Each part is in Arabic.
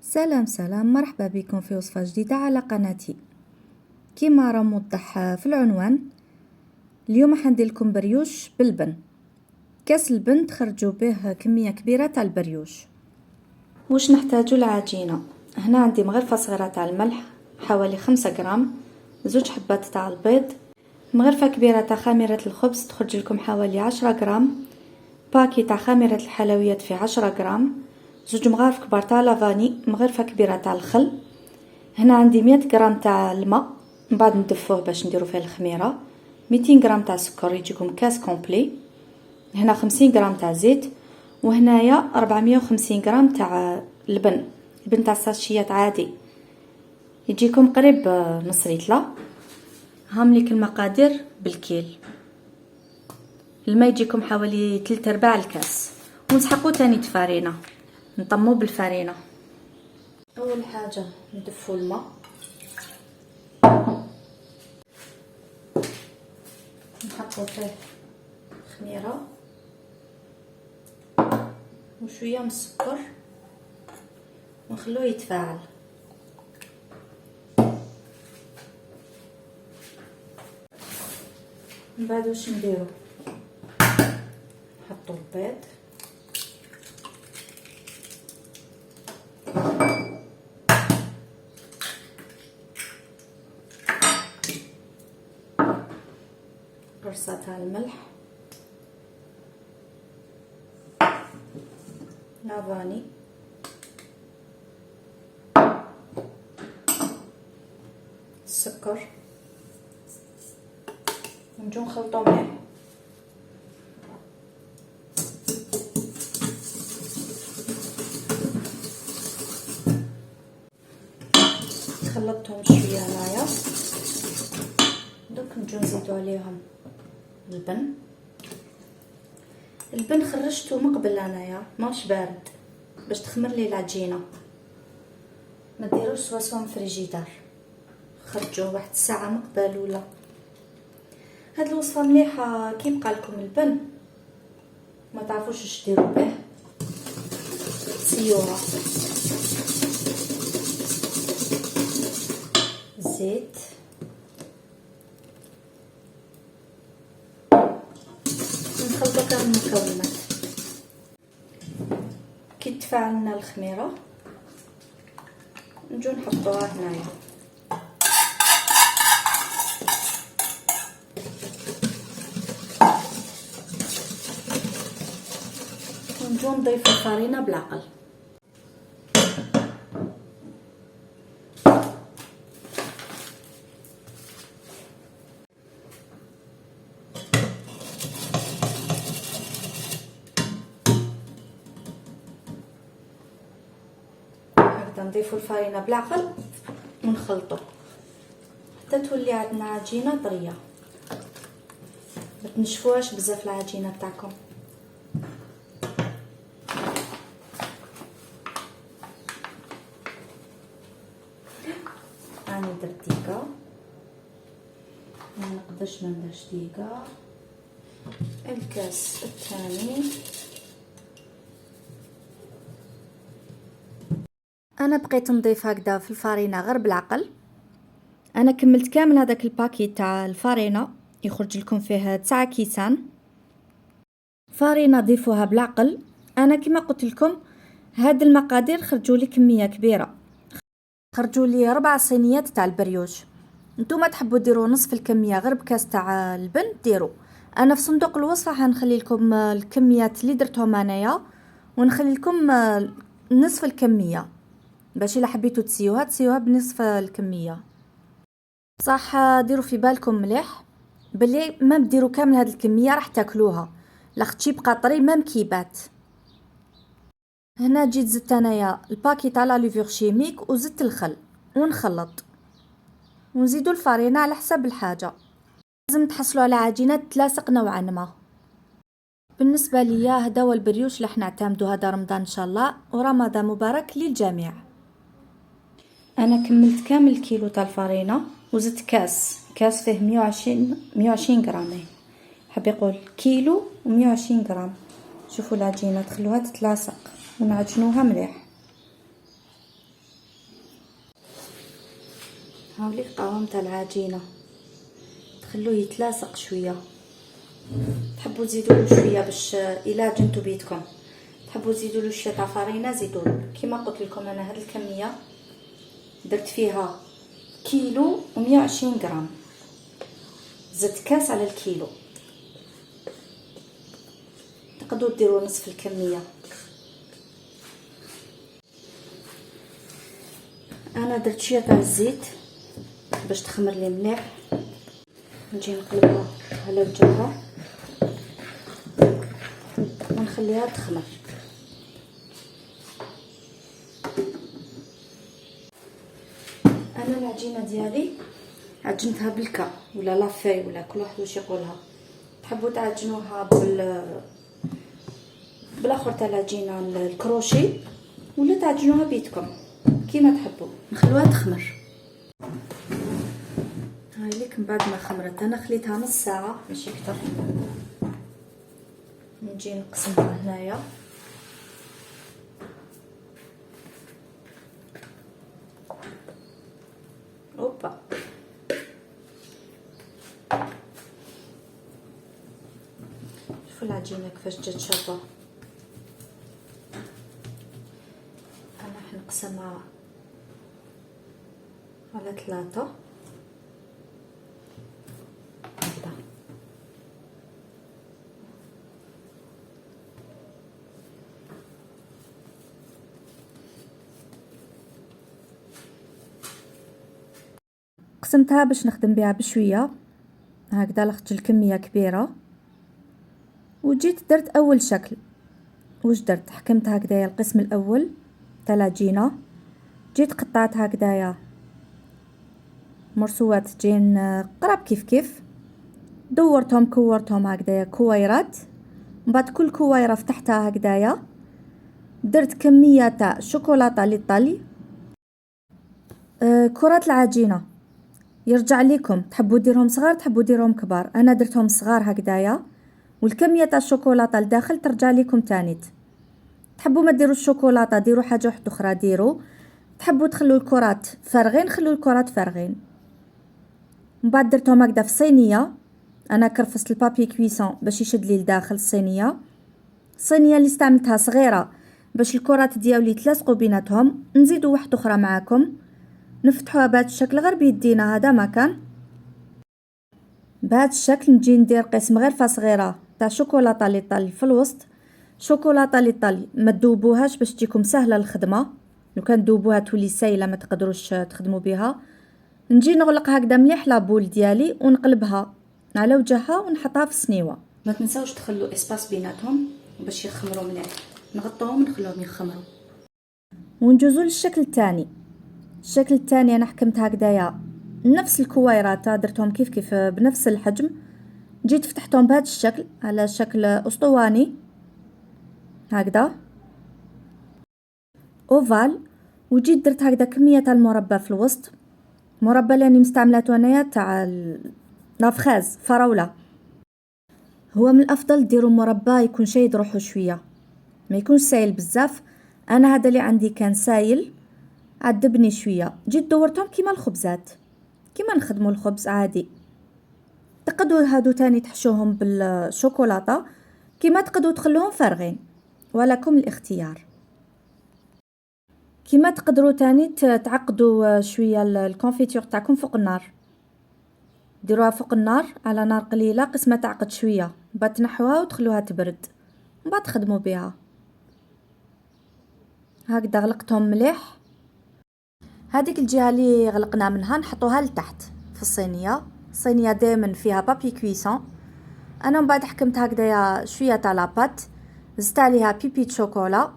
سلام مرحبا بكم في وصفة جديدة على قناتي. كيما راه موضح في العنوان، اليوم حندير لكم بريوش باللبن. كاس اللبن تخرجوا به كمية كبيرة تاع البريوش. واش نحتاجو؟ العجينة. هنا عندي مغرفة صغيرة تاع الملح حوالي 5 غرام، 2 حبات تاع البيض، مغرفة كبيرة تاع خميرة الخبز تخرج لكم حوالي 10 غرام، باكي تاع خميرة الحلويات في 10 غرام، 2 مغارف كبار تاع لافاني، مغرفة كبيرة تاع الخل. هنا عندي 100 غرام تاع الماء من بعد ندفوه باش نديرو فيه الخميرة، 200 غرام تاع سكر يجيكم كاس كومبلي، هنا 50 غرام تاع زيت، وهنايا 450 غرام تاع لبن تاع الساشيات عادي يجيكم قريب نص ريتله. هامليك المقادير بالكيل. الماء يجيكم حوالي 3/4 الكاس، ونسحقو تاني تفارينه، نطمو بالفارينه. اول حاجه ندفو الماء، نحطو فيه خميره وشويه من السكر ونخلوه يتفاعل. من بعد واش نديرو؟ نحطو البيض، قرصه تاع الملح، لافاني، السكر، ونجو نخلطو مليح. خلطتهم شويه هنايا، دوك نجو نزيدو عليهم البن خرجته من قبل انايا ماش بارد باش تخمر لي العجينه، ما ديروش سوا من فريجيدار، خرجوه واحد الساعه من قبل. ولا هاد الوصفه مليحه كي يبقى لكم البن ما تعرفوش اش ديروا به، سيوره، زيت، نخلطو كامل المكونات. كي تفاعل لنا الخميره نجو نحطوها هنايا، ونجو نضيفو الفرينه بالعقل. نضيفو الفرينه بالعقل ونخلطو حتى تولي عندنا عجينه طريه، ما تنشفوهاش بزاف العجينه تاعكم. راني درت دقيقه، ما نقدرش ما نديرش دقيقه. الكاس الثاني انا بقيت نضيف هكذا في الفرينه غير بالعقل. انا كملت كامل هذاك الباكي تاع الفرينه، يخرج لكم فيه 9 كيسان فرينه، ضيفوها بالعقل. انا كما قلت لكم هاد المقادير خرجوا لي كميه كبيره، خرجوا لي 4 صينيات تاع البريوش. نتوما تحبوا ديروا نصف الكميه غير بكاس تاع اللبن ديروا. انا في صندوق الوصفه حنخلي لكم الكميات اللي درتهم انايا، ونخلي لكم نصف الكميه باش الا حبيتو تسيوها بنصف الكميه. صح ديروا في بالكم مليح بلي ما ديروا كامل هاد الكميه راح تاكلوها، لاختي يبقى طري ميم كيبات. هنا جيت زدت انايا الباكي تاع لا ليفور شيميك وزدت الخل ونخلط، ونزيدو الفرينه على حسب الحاجه. لازم تحصلوا على عجينه تلاصق نوعا ما. بالنسبه ليا هذا هو البريوش اللي حنا نعتمدو هذا رمضان ان شاء الله، ورمضان مبارك للجميع. انا كملت كامل كيلو تاع الفرينه وزدت كاس فيه 120 غرام، حاب يقول كيلو و120 غرام. شوفوا العجينه تخلوها تتلاصق ونعجنوها مليح. هاوليك القوام تاع العجينه، تخلوه يتلاصق شويه. تحبوا تزيدوا له شويه باش الا عجنتوا بيدكم تحبوا تزيدوا له شويه تاع فرينه زيدوا له. كيما قلت لكم انا هاد الكميه درت فيها كيلو و120 غرام، زدت كاس على الكيلو. تقدروا ديروا نصف الكميه. انا درت شويه تاع الزيت باش تخمر لي مليح. نجي نقلبها على وجهها ونخليها تخمر. انا العجينه ديالي عجنتها بالكا ولا لافاي ولا كل واحد واش يقولها. تحبوا تعجنوها بالاخر تاع العجينه الكروشي ولا تعجنوها بيدكم كيما تحبوا. نخلوها تخمر. هاي ليك من بعد ما خمرت انا خليتها نص ساعه ماشي اكثر. نجي نقسمها هنايا. اوبا شوفوا العجينه كيفاش جات شابه. انا حنقسمها على 3 هكذا. قسمتها باش نخدم بها بشويه هكذا لاخاطش الكميه كبيره. وجيت درت اول شكل. واش درت؟ حكمت هكذايا القسم الاول تاع العجينه، جيت قطعت هكذايا مرسوات تجين قراب كيف كيف، دورتهم كورتهم هكذايا كويرات. من بعد كل كويره فتحتها هكذايا، درت كميه تاع شوكولاته للطلي. كرات العجينه يرجع ليكم تحبوا ديرهم صغار تحبوا ديرهم كبار. انا درتهم صغار هكذايا، والكميه تاع الشوكولاته لداخل ترجع ليكم تانيت. تحبوا ما ديروا الشوكولاته ديروا حاجه واحده اخرى ديروا. تحبوا تخلوا الكرات فارغين خلوا الكرات فارغين. من بعد درتهم هكذا في صينيه. انا كرفست البابي كويسون باش يشد لي لداخل الصينيه. الصينيه اللي استعملتها صغيره باش الكرات ديالي يتلاصقوا بيناتهم. نزيدوا واحده اخرى معاكم نفتحوها بهذا الشكل غير بيدينا. هذا ما كان بهذا الشكل. نجي ندير قسم غرفه صغيره تاع شوكولاته ليطالي في الوسط. شوكولاته ليطالي ما تذوبوهاش باش تجيكم سهله الخدمه. لو كان تذوبوها تولي سايله ما تقدروش تخدموا بها. نجي نغلق هكذا مليح لابول ديالي ونقلبها على وجهها ونحطها في السنيوه. ما تنساوش تخلوا اسباس بيناتهم باش يخمروا مليح. نغطوهم ونخلوهم يخمروا. ونجوزوا للشكل الثاني. الشكل الثاني انا حكمت هكذايا نفس الكويرات درتهم كيف كيف بنفس الحجم. جيت فتحتهم بهذا الشكل على شكل اسطواني هكذا اوفال. وجيت درت هكذا كميه تاع المربى في الوسط. مربى اللي مستعملاته انايا تاع لافخاز فراوله. هو من الافضل ديروا مربى يكون شايد روحو شويه ما يكونش سايل بزاف. انا هذا اللي عندي كان سايل عذبني شويه. جيت دورتهم كيما الخبزات كيما نخدموا الخبز عادي. تقدروا هادو تاني تحشوهم بالشوكولاته كيما تقدروا تخلوهم فارغين ولكم الاختيار. كيما تقدروا تاني تعقدوا شويه الكونفيتور تاعكم فوق النار. ديروها فوق النار على نار قليله قسمه تعقد شويه. بعد تنحوها وتخلوها تبرد بعد تخدموا بها. هكذا غلقتهم مليح. هذيك الجهه اللي غلقنا منها نحطوها لتحت في الصينيه. الصينيه دائما فيها بابي كويسون. انا من بعد حكمت هكذايا شويه تاع لاباط زدت عليها بيبي شوكولا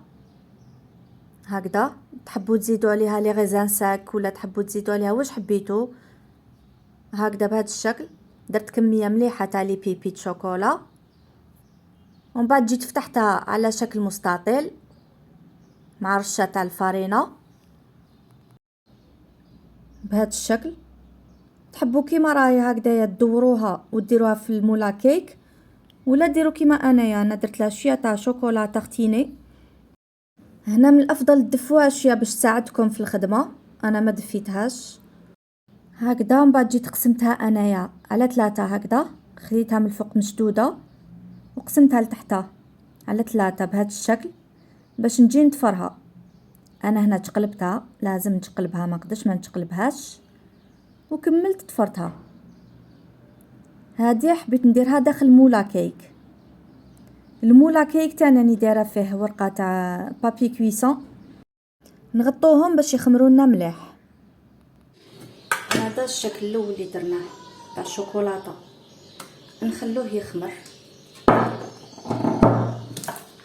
هكذا. تحبوا تزيدوا عليها لي غيزان ساك ولا تحبوا تزيدوا عليها واش حبيتوا هكذا بهذا الشكل. درت كميه مليحه تاع لي بيبي شوكولا. ومن بعد جيت فتحتها على شكل مستطيل مع رشه تاع الفارينه بهذا الشكل. تحبوا كيما راهي هكذايا تدوروها وديروها في المولا كيك ولا ديروا كيما انايا. انا درت لها شويه تاع شوكولا تارتيني. هنا من الافضل تدفوها شويه باش تساعدكم في الخدمه. انا ما دفيتهاش هكذا. من بعد جيت قسمتها انايا على 3 هكذا، خليتها من الفوق مشدوده وقسمتها لتحتها على 3 بهذا الشكل باش نجي نتفرها. انا هنا تقلبتها، لازم نتقلبها، ما نقدرش ما نتقلبهاش، وكملت تفرتها. هذه حبيت نديرها داخل مولا كيك. المولا كيك تاعنا راني دايره فيه ورقه تاع بابي كويسون، نغطوهم باش يخمروا لنا مليح. هذا الشكل الاول اللي درناه تاع الشوكولاته، نخلوه يخمر.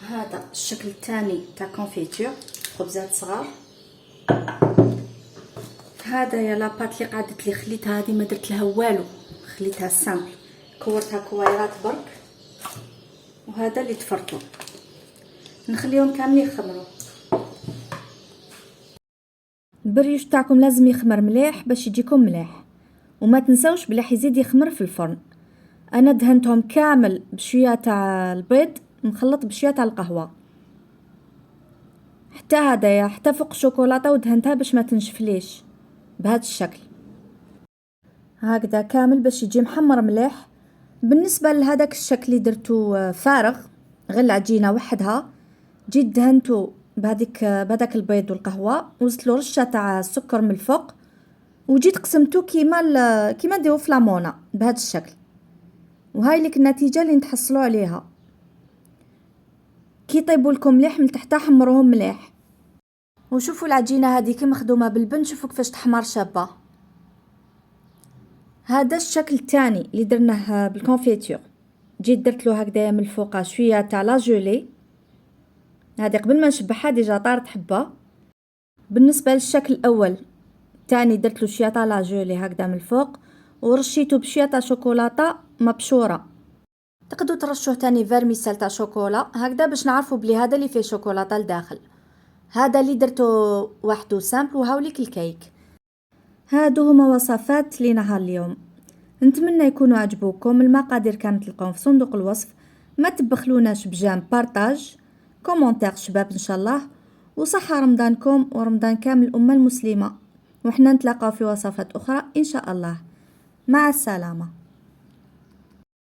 هذا الشكل الثاني تاع كونفيتور خبزات صغار. هذا يا لاباط اللي قعدت لي خليتها، هذه ما درت لها والو، خليتها سامبل، كورتها كويرات برك. وهذا اللي تفرطوا، نخليهم كاملين يخمروا. البريوش تاعكم لازم يخمر مليح باش يجيكم مليح، وما تنسوش بلي يزيد يخمر في الفرن. انا دهنتهم كامل بشويه تاع البيض مخلط بشويه تاع القهوه، حتى هدايا حتى فوق الشوكولاته ودهنتها باش ما تنشفليش بهذا الشكل هكذا كامل باش يجي محمر مليح. بالنسبه لهذاك الشكل اللي درتو فارغ غير العجينه وحدها، جيت دهنتو بهذاك البيض والقهوه، وزدتلو رشه تاع السكر من الفوق، وجيت قسمتو كيما نديرو في لامونا بهذا الشكل. وهاي لك النتيجه اللي نتحصلوا عليها. كي يطيبوا لكم مليح من تحت حمروهم مليح. وشوفوا العجينه هذه كي مخدومه بالبن، شوفوا كيفاش تحمر شابه. هذا الشكل الثاني اللي درناه بالكونفيتور، جيت درت له هكذايا من الفوق شويه تاع لا جولي، هذه قبل ما نشبعها ديجا طارت حبه. بالنسبه للشكل الاول تاني درت له شويه تاع لا جولي هكذا من الفوق، ورشيته بشويه تاع شوكولاته مبشوره. تقدروا ترشوه تاني فيرميسيل تاع شوكولا هكذا باش نعرفوا بلي هذا اللي فيه شوكولاته لداخل. هذا اللي درته وحده سامبل. وهاوليك الكيك. هادو هما وصفات لنهار اليوم، نتمنى يكونوا عجبوكم. المقادير كانت تلقاهم في صندوق الوصف. ما تبخلوناش بجام بارطاج كومونتير شباب ان شاء الله. وصحة رمضانكم ورمضان كامل الأمة المسلمة، وحنا نتلاقاو في وصفات أخرى إن شاء الله. مع السلامة.